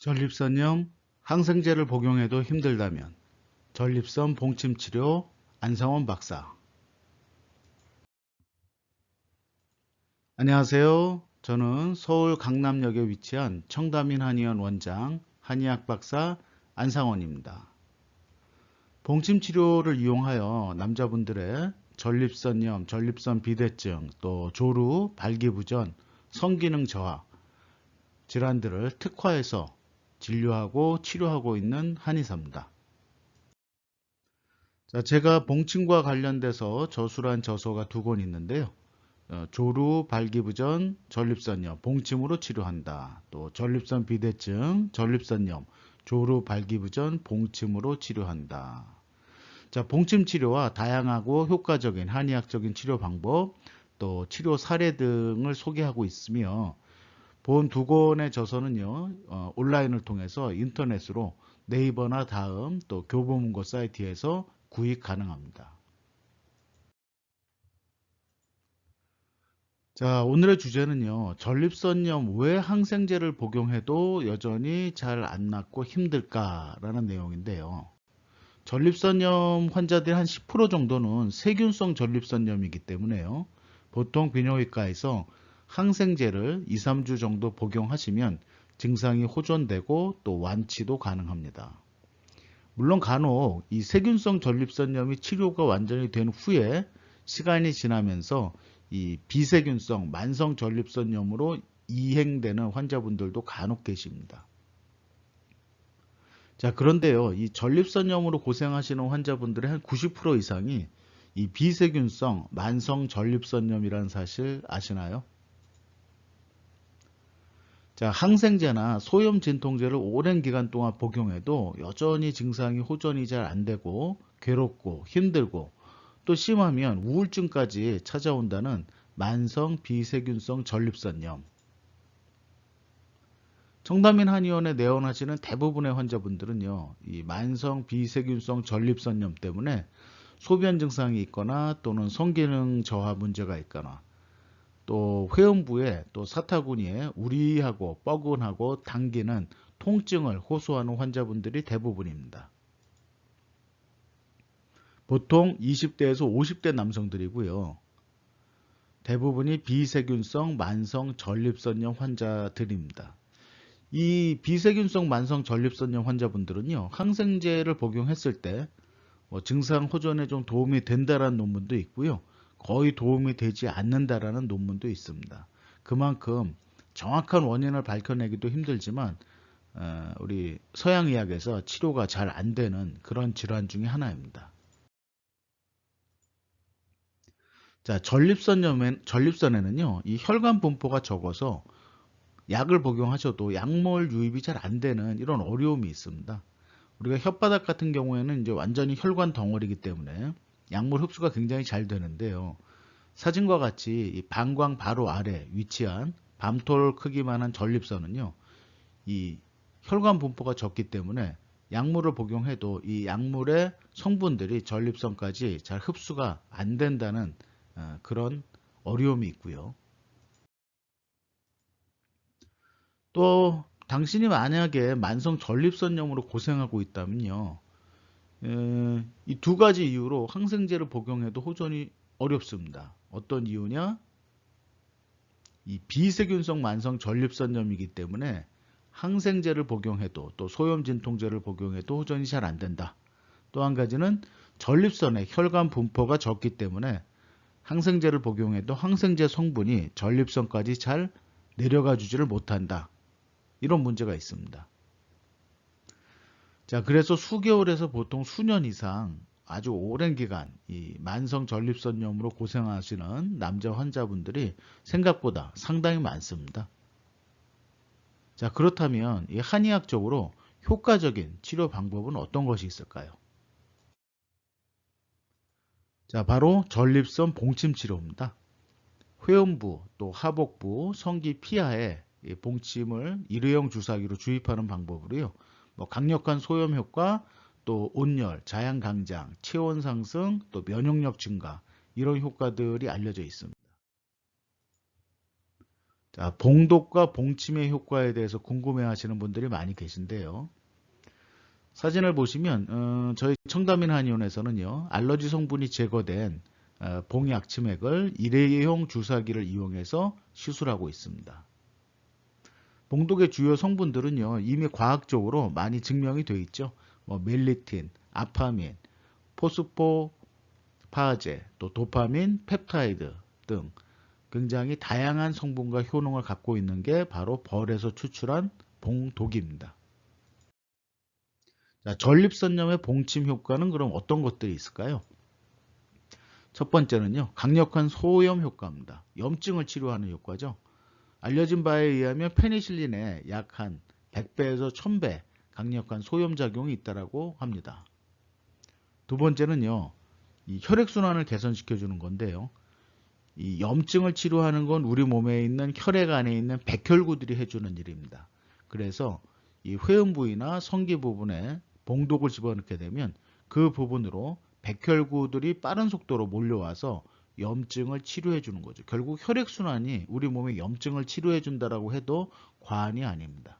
전립선염, 항생제를 복용해도 힘들다면 전립선 봉침치료 안상원 박사. 안녕하세요. 저는 서울 강남역에 위치한 청담인 한의원 원장 한의학 박사 안상원입니다. 봉침치료를 이용하여 남자분들의 전립선염, 전립선 비대증, 또 조루, 발기부전, 성기능 저하 질환들을 특화해서 진료하고 치료하고 있는 한의사입니다. 자, 제가 봉침과 관련돼서 저술한 저서가 2권 있는데요. 조루, 발기부전, 전립선염, 봉침으로 치료한다. 또 전립선 비대증, 전립선염, 조루, 발기부전, 봉침으로 치료한다. 자, 봉침 치료와 다양하고 효과적인 한의학적인 치료 방법, 또 치료 사례 등을 소개하고 있으며 본 2권의 저서는요, 온라인을 통해서 인터넷으로 네이버나 다음 또 교보문고 사이트에서 구입 가능합니다. 자, 오늘의 주제는요, 전립선염 왜 항생제를 복용해도 여전히 잘 안 낫고 힘들까라는 내용인데요. 전립선염 환자들 한 10% 정도는 세균성 전립선염이기 때문에요. 보통 비뇨기과에서 항생제를 2, 3주 정도 복용하시면 증상이 호전되고 또 완치도 가능합니다. 물론 간혹 이 세균성 전립선염이 치료가 완전히 된 후에 시간이 지나면서 이 비세균성 만성 전립선염으로 이행되는 환자분들도 간혹 계십니다. 자, 그런데요, 이 전립선염으로 고생하시는 환자분들의 한 90% 이상이 이 비세균성 만성 전립선염이라는 사실 아시나요? 자, 항생제나 소염 진통제를 오랜 기간 동안 복용해도 여전히 증상이 호전이 잘 안 되고 괴롭고 힘들고 또 심하면 우울증까지 찾아온다는 만성 비세균성 전립선염. 청담인 한의원에 내원하시는 대부분의 환자분들은요, 이 만성 비세균성 전립선염 때문에 소변 증상이 있거나 또는 성기능 저하 문제가 있거나 또 회음부에 또 사타구니에 우리하고 뻐근하고 당기는 통증을 호소하는 환자분들이 대부분입니다. 보통 20대에서 50대 남성들이고요. 대부분이 비세균성 만성 전립선염 환자들입니다. 이 비세균성 만성 전립선염 환자분들은요, 항생제를 복용했을 때 증상 호전에 좀 도움이 된다라는 논문도 있고요. 거의 도움이 되지 않는다라는 논문도 있습니다. 그만큼 정확한 원인을 밝혀내기도 힘들지만 우리 서양의학에서 치료가 잘 안 되는 그런 질환 중에 하나입니다. 자, 전립선에는요, 이 혈관 분포가 적어서 약을 복용하셔도 약물 유입이 잘 안 되는 이런 어려움이 있습니다. 우리가 혓바닥 같은 경우에는 이제 완전히 혈관 덩어리이기 때문에 약물 흡수가 굉장히 잘 되는데요. 사진과 같이 이 방광 바로 아래 위치한 밤톨 크기만한 전립선은요, 이 혈관 분포가 적기 때문에 약물을 복용해도 이 약물의 성분들이 전립선까지 잘 흡수가 안 된다는 그런 어려움이 있고요. 또 당신이 만약에 만성 전립선염으로 고생하고 있다면요, 이 2가지 이유로 항생제를 복용해도 호전이 어렵습니다. 어떤 이유냐? 이 비세균성 만성 전립선염이기 때문에 항생제를 복용해도 또 소염진통제를 복용해도 호전이 잘 안 된다. 또 한 가지는 전립선의 혈관 분포가 적기 때문에 항생제를 복용해도 항생제 성분이 전립선까지 잘 내려가 주지를 못한다. 이런 문제가 있습니다. 자, 그래서 수개월에서 보통 수년 이상 아주 오랜 기간 이 만성 전립선염으로 고생하시는 남자 환자분들이 생각보다 상당히 많습니다. 자, 그렇다면 이 한의학적으로 효과적인 치료 방법은 어떤 것이 있을까요? 자, 바로 전립선 봉침 치료입니다. 회음부 또 하복부 성기 피하에 이 봉침을 일회용 주사기로 주입하는 방법으로요. 강력한 소염 효과, 또 온열, 자양 강장, 체온 상승, 또 면역력 증가 이런 효과들이 알려져 있습니다. 자, 봉독과 봉침의 효과에 대해서 궁금해 하시는 분들이 많이 계신데요. 사진을 보시면 저희 청담인 한의원에서는요. 알러지 성분이 제거된 봉약침액을 일회용 주사기를 이용해서 시술하고 있습니다. 봉독의 주요 성분들은요. 이미 과학적으로 많이 증명이 되어 있죠. 뭐 멜리틴, 아파민, 포스포파제, 또 도파민, 펩타이드 등 굉장히 다양한 성분과 효능을 갖고 있는 게 바로 벌에서 추출한 봉독입니다. 자, 전립선염의 봉침 효과는 그럼 어떤 것들이 있을까요? 첫 번째는요, 강력한 소염 효과입니다. 염증을 치료하는 효과죠. 알려진 바에 의하면 페니실린에 약 한 100배에서 1000배 강력한 소염 작용이 있다고 합니다. 두 번째는요, 이 혈액순환을 개선시켜 주는 건데요. 이 염증을 치료하는 건 우리 몸에 있는 혈액 안에 있는 백혈구들이 해주는 일입니다. 그래서 이 회음 부위나 성기 부분에 봉독을 집어넣게 되면 그 부분으로 백혈구들이 빠른 속도로 몰려와서 염증을 치료해 주는 거죠. 결국 혈액순환이 우리 몸에 염증을 치료해 준다라고 해도 과언이 아닙니다.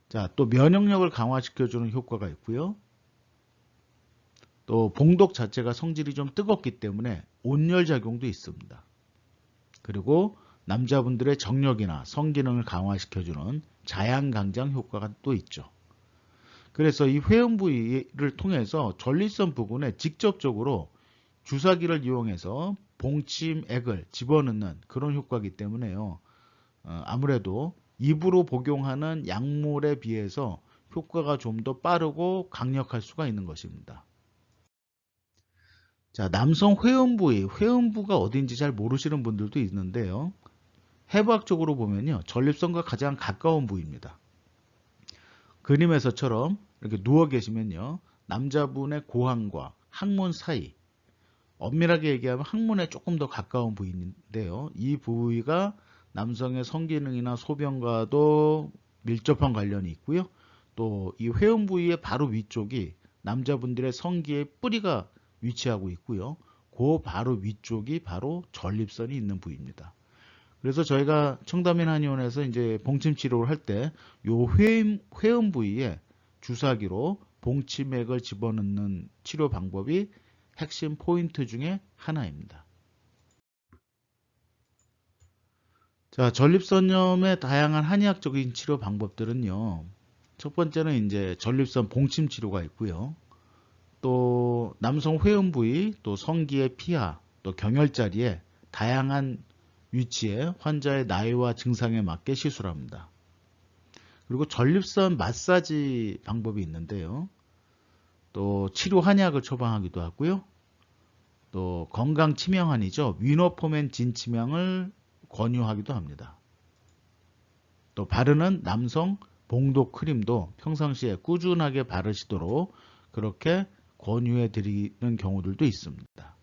자, 또 면역력을 강화시켜 주는 효과가 있고요. 또 봉독 자체가 성질이 좀 뜨겁기 때문에 온열 작용도 있습니다. 그리고 남자분들의 정력이나 성기능을 강화시켜주는 자양강장 효과가 또 있죠. 그래서 이 회음 부위를 통해서 전립선 부분에 직접적으로 주사기를 이용해서 봉침액을 집어넣는 그런 효과이기 때문에요. 아무래도 입으로 복용하는 약물에 비해서 효과가 좀 더 빠르고 강력할 수가 있는 것입니다. 자, 남성 회음 부위, 회음부가 어딘지 잘 모르시는 분들도 있는데요. 해부학적으로 보면요. 전립선과 가장 가까운 부위입니다. 그림에서처럼 이렇게 누워 계시면요. 남자분의 고환과 항문 사이, 엄밀하게 얘기하면 항문에 조금 더 가까운 부위인데요. 이 부위가 남성의 성기능이나 소변과도 밀접한 관련이 있고요. 또 이 회음 부위의 바로 위쪽이 남자분들의 성기의 뿌리가 위치하고 있고요. 그 바로 위쪽이 바로 전립선이 있는 부위입니다. 그래서 저희가 청담인 한의원에서 이제 봉침 치료를 할 때 요 회음 부위에 주사기로 봉침액을 집어넣는 치료 방법이 핵심 포인트 중에 하나입니다. 자, 전립선염의 다양한 한의학적인 치료 방법들은요. 첫 번째는 이제 전립선 봉침 치료가 있고요. 또 남성 회음 부위, 또 성기의 피하, 또 경혈자리에 다양한 위치에 환자의 나이와 증상에 맞게 시술합니다. 그리고 전립선 마사지 방법이 있는데요. 또 치료 한약을 처방하기도 하고요. 또 건강 치명한이죠. 위너포맨 진치명을 권유하기도 합니다. 또 바르는 남성 봉독 크림도 평상시에 꾸준하게 바르시도록 그렇게 권유해 드리는 경우들도 있습니다.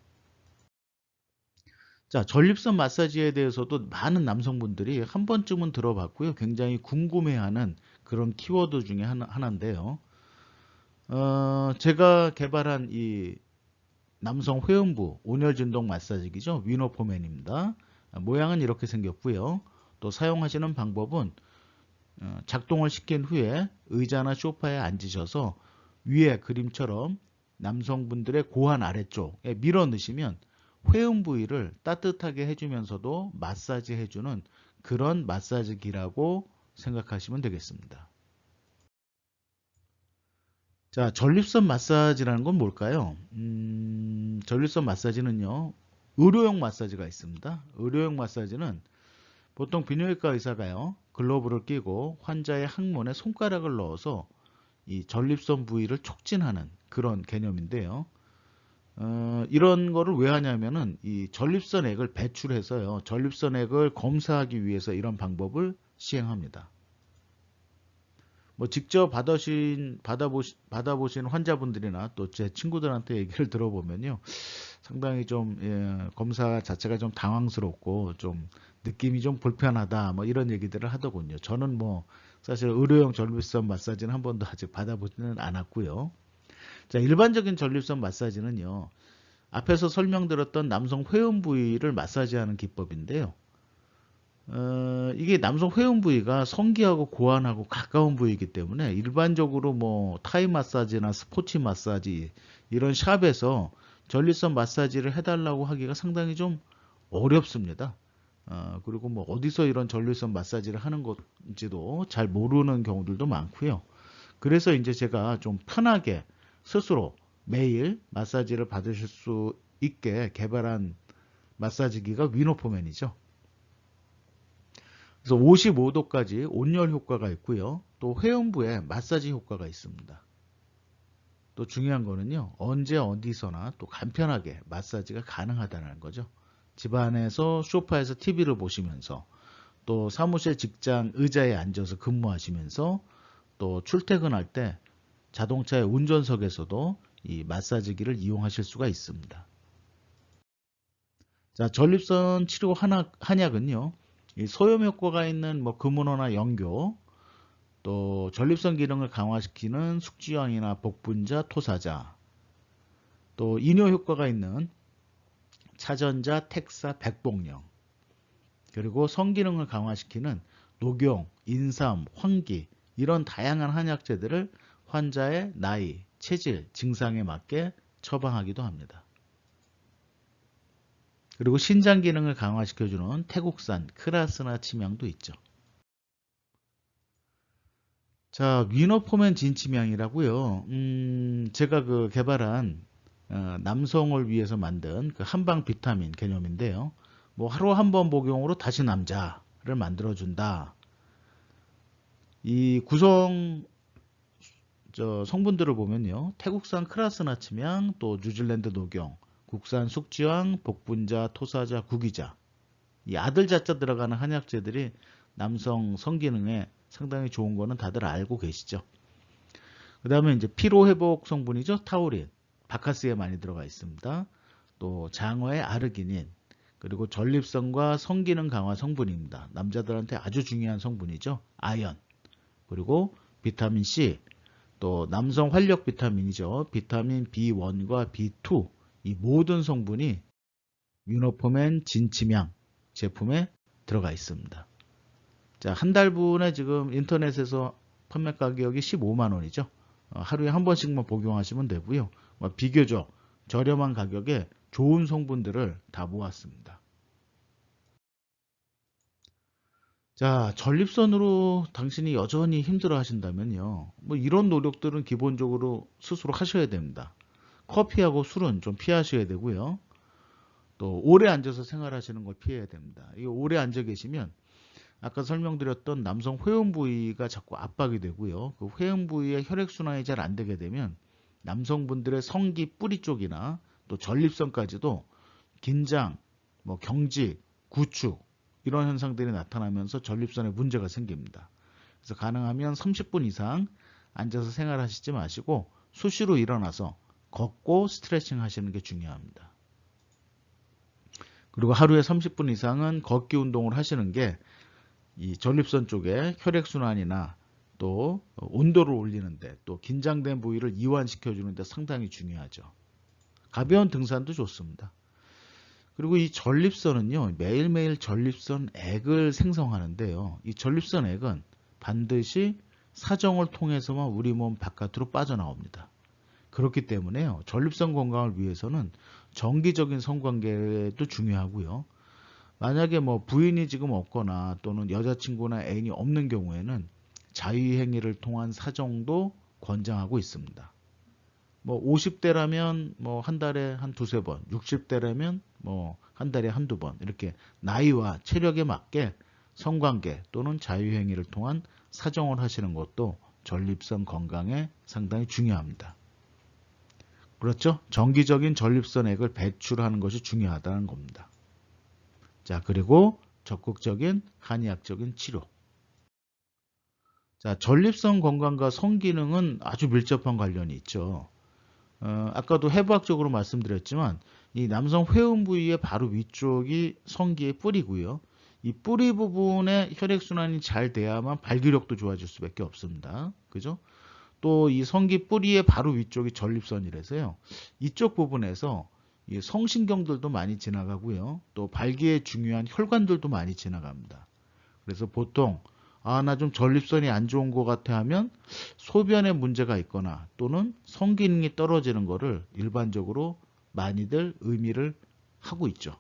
자, 전립선 마사지에 대해서도 많은 남성분들이 한 번쯤은 들어봤고요. 굉장히 궁금해하는 그런 키워드 중에 하나인데요. 제가 개발한 이 남성 회음부 온열 진동 마사지기죠. 위너포맨입니다. 모양은 이렇게 생겼고요. 또 사용하시는 방법은 작동을 시킨 후에 의자나 소파에 앉으셔서 위에 그림처럼 남성분들의 고환 아래쪽에 밀어 넣으시면 회음 부위를 따뜻하게 해주면서도 마사지 해주는 그런 마사지기라고 생각하시면 되겠습니다. 자, 전립선 마사지라는 건 뭘까요? 전립선 마사지는요, 의료용 마사지가 있습니다. 의료용 마사지는 보통 비뇨기과 의사가요, 글러브를 끼고 환자의 항문에 손가락을 넣어서 이 전립선 부위를 촉진하는 그런 개념인데요. 이런 거를 왜 하냐면은 이 전립선액을 배출해서요, 전립선액을 검사하기 위해서 이런 방법을 시행합니다. 뭐 직접 받아보신 환자분들이나 또 제 친구들한테 얘기를 들어보면요. 상당히 좀, 검사 자체가 좀 당황스럽고 좀 느낌이 좀 불편하다. 뭐 이런 얘기들을 하더군요. 저는 뭐 사실 의료용 전립선 마사지는 한 번도 아직 받아보지는 않았고요. 자, 일반적인 전립선 마사지는요. 앞에서 설명드렸던 남성 회음 부위를 마사지하는 기법인데요. 이게 남성 회음 부위가 성기하고 고환하고 가까운 부위이기 때문에 일반적으로 뭐 타이 마사지나 스포츠 마사지 이런 샵에서 전립선 마사지를 해달라고 하기가 상당히 좀 어렵습니다. 그리고 뭐 어디서 이런 전립선 마사지를 하는 건지도 잘 모르는 경우들도 많고요. 그래서 이제 제가 좀 편하게 스스로 매일 마사지를 받으실 수 있게 개발한 마사지기가 위노포맨이죠. 그래서 55도까지 온열 효과가 있고요. 또 회음부에 마사지 효과가 있습니다. 또 중요한 거는요. 언제 어디서나 또 간편하게 마사지가 가능하다는 거죠. 집안에서 소파에서 TV를 보시면서 또 사무실 직장 의자에 앉아서 근무하시면서 또 출퇴근할 때 자동차의 운전석에서도 이 마사지기를 이용하실 수가 있습니다. 자, 전립선 치료 한약은요. 이 소염 효과가 있는 뭐 금은호나 영교, 또 전립선 기능을 강화시키는 숙지황이나 복분자, 토사자, 또 이뇨 효과가 있는 차전자, 택사, 백복령, 그리고 성기능을 강화시키는 녹용, 인삼, 황기 이런 다양한 한약재들을 환자의 나이, 체질, 증상에 맞게 처방하기도 합니다. 그리고 신장 기능을 강화시켜주는 태국산 크라스나 침향도 있죠. 자, 위너포맨 진침향이라고요. 제가 그 개발한 남성을 위해서 만든 그 한방 비타민 개념인데요. 뭐 하루 한 번 복용으로 다시 남자를 만들어준다. 이 구성 성분들을 보면요. 태국산 크라스나 침향, 또 뉴질랜드 녹용, 국산 숙지황, 복분자, 토사자, 구기자. 이 아들자자 들어가는 한약재들이 남성 성기능에 상당히 좋은 거는 다들 알고 계시죠. 그 다음에 이제 피로회복 성분이죠. 타우린. 바카스에 많이 들어가 있습니다. 또 장어의 아르기닌. 그리고 전립선과 성기능 강화 성분입니다. 남자들한테 아주 중요한 성분이죠. 아연. 그리고 비타민 C. 또 남성 활력 비타민이죠. 비타민 B1과 B2. 이 모든 성분이 위너포맨 진침향 제품에 들어가 있습니다. 자, 한 달분에 지금 인터넷에서 판매 가격이 15만 원이죠. 하루에 한 번씩만 복용하시면 되고요. 비교적 저렴한 가격에 좋은 성분들을 다 모았습니다. 자, 전립선으로 당신이 여전히 힘들어 하신다면요. 뭐 이런 노력들은 기본적으로 스스로 하셔야 됩니다. 커피하고 술은 좀 피하셔야 되고요. 또 오래 앉아서 생활하시는 걸 피해야 됩니다. 이거 오래 앉아 계시면 아까 설명드렸던 남성 회음 부위가 자꾸 압박이 되고요. 그 회음 부위에 혈액순환이 잘 안 되게 되면 남성분들의 성기 뿌리 쪽이나 또 전립선까지도 긴장, 뭐 경직, 구축 이런 현상들이 나타나면서 전립선에 문제가 생깁니다. 그래서 가능하면 30분 이상 앉아서 생활하시지 마시고 수시로 일어나서 걷고 스트레칭 하시는 게 중요합니다. 그리고 하루에 30분 이상은 걷기 운동을 하시는 게 이 전립선 쪽에 혈액순환이나 또 온도를 올리는데 또 긴장된 부위를 이완시켜 주는데 상당히 중요하죠. 가벼운 등산도 좋습니다. 그리고 이 전립선은요, 매일매일 전립선 액을 생성하는데요. 이 전립선 액은 반드시 사정을 통해서만 우리 몸 바깥으로 빠져나옵니다. 그렇기 때문에요, 전립선 건강을 위해서는 정기적인 성관계도 중요하고요. 만약에 뭐 부인이 지금 없거나 또는 여자친구나 애인이 없는 경우에는 자유행위를 통한 사정도 권장하고 있습니다. 뭐 50대라면 뭐 한 달에 한 두세 번, 60대라면 뭐 한 달에 한두 번 이렇게 나이와 체력에 맞게 성관계 또는 자유행위를 통한 사정을 하시는 것도 전립선 건강에 상당히 중요합니다. 그렇죠? 정기적인 전립선액을 배출하는 것이 중요하다는 겁니다. 자, 그리고 적극적인 한의학적인 치료. 자, 전립선 건강과 성기능은 아주 밀접한 관련이 있죠. 아까도 해부학적으로 말씀드렸지만 이 남성 회음 부위의 바로 위쪽이 성기의 뿌리고요. 이 뿌리 부분에 혈액순환이 잘 돼야만 발기력도 좋아질 수밖에 없습니다. 그죠? 또 이 성기 뿌리의 바로 위쪽이 전립선이라서요. 이쪽 부분에서 이 성신경들도 많이 지나가고요. 또 발기에 중요한 혈관들도 많이 지나갑니다. 그래서 보통 나 좀 전립선이 안 좋은 것 같아 하면 소변에 문제가 있거나 또는 성기능이 떨어지는 거를 일반적으로 많이들 의미를 하고 있죠.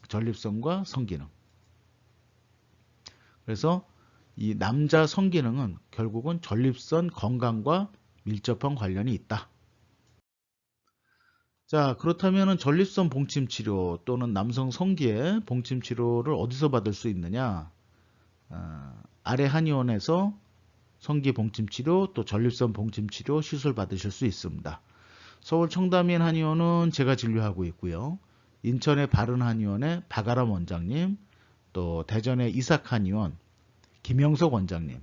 전립선과 성기능. 그래서 이 남자 성기능은 결국은 전립선 건강과 밀접한 관련이 있다. 자, 그렇다면 전립선 봉침 치료 또는 남성 성기의 봉침 치료를 어디서 받을 수 있느냐? 아래 한의원에서 성기 봉침 치료 또 전립선 봉침 치료 시술 받으실 수 있습니다. 서울 청담인 한의원은 제가 진료하고 있고요. 인천의 바른 한의원의 박아람 원장님, 또 대전의 이삭 한의원 김영석 원장님,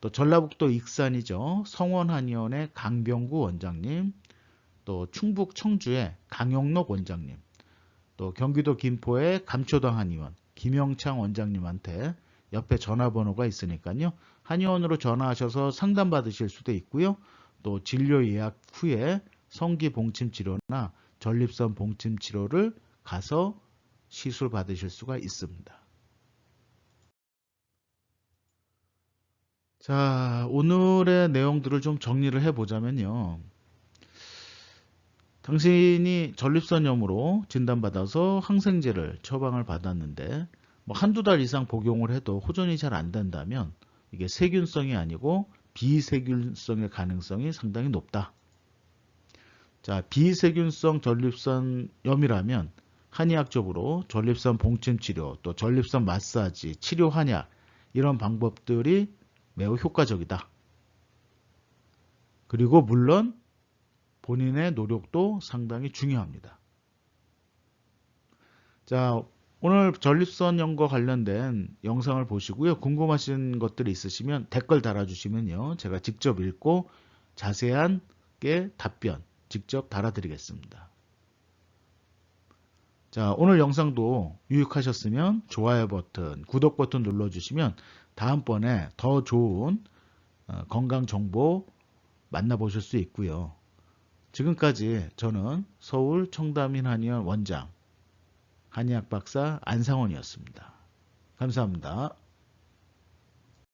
또 전라북도 익산이죠. 성원 한의원의 강병구 원장님, 또 충북 청주의 강용록 원장님, 또 경기도 김포의 감초당 한의원 김영창 원장님한테 옆에 전화번호가 있으니까요. 한의원으로 전화하셔서 상담 받으실 수도 있고요. 또 진료 예약 후에 성기 봉침 치료나 전립선 봉침 치료를 가서 시술 받으실 수가 있습니다. 자, 오늘의 내용들을 좀 정리를 해보자면요. 당신이 전립선염으로 진단받아서 항생제를 처방을 받았는데 뭐 한두 달 이상 복용을 해도 호전이 잘 안 된다면 이게 세균성이 아니고 비세균성의 가능성이 상당히 높다. 자, 비세균성 전립선염이라면 한의학적으로 전립선 봉침 치료, 또 전립선 마사지, 치료 한약 이런 방법들이 매우 효과적이다. 그리고 물론 본인의 노력도 상당히 중요합니다. 자, 오늘 전립선염과 관련된 영상을 보시고요. 궁금하신 것들이 있으시면 댓글 달아주시면요. 제가 직접 읽고 자세한 게 답변 직접 달아드리겠습니다. 자, 오늘 영상도 유익하셨으면 좋아요 버튼, 구독 버튼 눌러주시면 다음번에 더 좋은 건강 정보 만나보실 수 있고요. 지금까지 저는 서울 청담인 한의원 원장 한의학 박사 안상원이었습니다. 감사합니다.